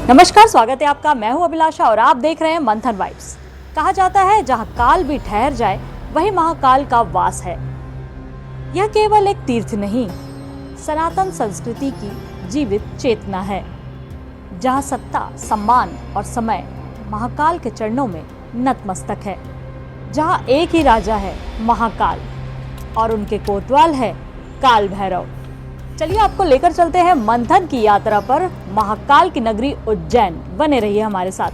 नमस्कार, स्वागत है आपका। मैं हूं अभिलाषा और आप देख रहे हैं मंथन वाइब्स। कहा जाता है जहां काल भी ठहर जाए वही महाकाल का वास है। यह केवल एक तीर्थ नहीं, सनातन संस्कृति की जीवित चेतना है, जहां सत्ता, सम्मान और समय महाकाल के चरणों में नतमस्तक है। जहां एक ही राजा है, महाकाल, और उनके कोतवाल है काल भैरव। चलिए आपको लेकर चलते हैं मंथन की यात्रा पर, महाकाल की नगरी उज्जैन। बने रहिए हमारे साथ।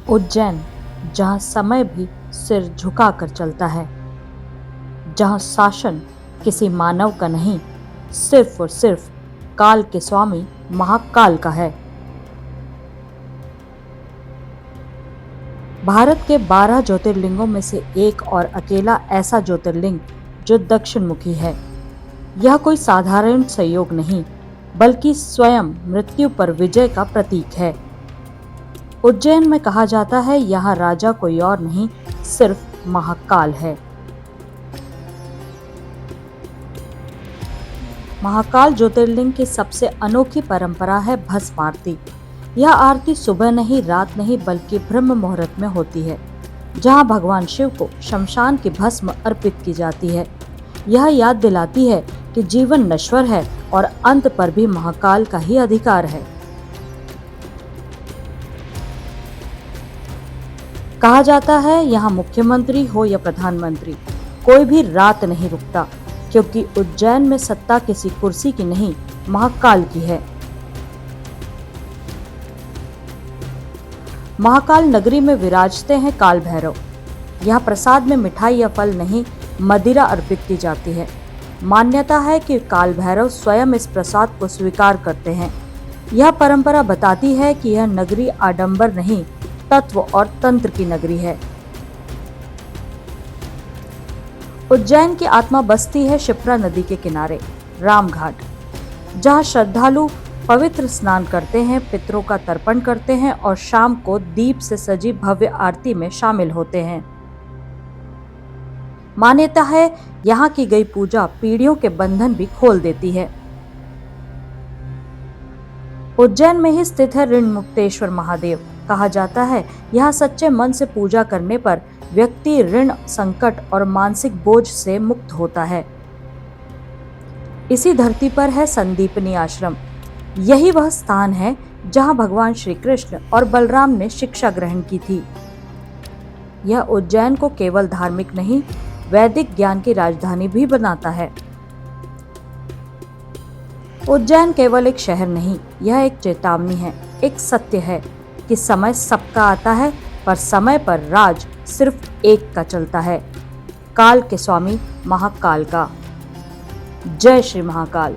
उज्जैन, जहां समय भी सिर झुकाकर चलता है, जहां शासन किसी मानव का नहीं, सिर्फ और सिर्फ काल के स्वामी महाकाल का है। भारत के 12 ज्योतिर्लिंगों में से एक और अकेला ऐसा ज्योतिर्लिंग जो दक्षिण मुखी है। यह कोई साधारण संयोग नहीं, बल्कि स्वयं मृत्यु पर विजय का प्रतीक है। उज्जैन में कहा जाता है यहाँ राजा कोई और नहीं, सिर्फ महाकाल है। महाकाल ज्योतिर्लिंग की सबसे अनोखी परंपरा है भस्म आरती। यह आरती सुबह नहीं, रात नहीं, बल्कि ब्रह्म मुहूर्त में होती है, जहां भगवान शिव को शमशान की भस्म अर्पित की जाती है। यह याद दिलाती है कि जीवन नश्वर है और अंत पर भी महाकाल का ही अधिकार है। कहा जाता है यहाँ मुख्यमंत्री हो या प्रधानमंत्री, कोई भी रात नहीं रुकता, क्योंकि उज्जैन में सत्ता किसी कुर्सी की नहीं, महाकाल की है। महाकाल नगरी में विराजते हैं काल भैरव। यहाँ प्रसाद में मिठाई या फल नहीं, मदिरा अर्पित की जाती है। मान्यता है कि काल भैरव स्वयं इस प्रसाद को स्वीकार करते हैं। यह परंपरा बताती है कि यह नगरी आडंबर नहीं, तत्व और तंत्र की नगरी है। उज्जैन की आत्मा बसती है शिप्रा नदी के किनारे, रामघाट, जहां श्रद्धालु पवित्र स्नान करते हैं, पितरों का तर्पण करते हैं और शाम को दीप से सजी भव्य आरती में शामिल होते हैं। मान्यता है यहाँ की गई पूजा पीढ़ियों के बंधन भी खोल देती है। उज्जैन में ही स्थित है ऋण मुक्तेश्वर महादेव। कहा जाता है यहाँ सच्चे मन से पूजा करने पर व्यक्ति ऋण, संकट और मानसिक बोझ से मुक्त होता है। इसी धरती पर है संदीपनी आश्रम। यही वह स्थान है जहां भगवान श्री कृष्ण और बलराम ने शिक्षा ग्रहण की थी। यह उज्जैन को केवल धार्मिक नहीं, वैदिक ज्ञान की राजधानी भी बनाता है। उज्जैन केवल एक शहर नहीं, यह एक चेतावनी है, एक सत्य है कि समय सबका आता है, पर समय पर राज सिर्फ एक का चलता है, काल के स्वामी महाकाल का। जय श्री महाकाल।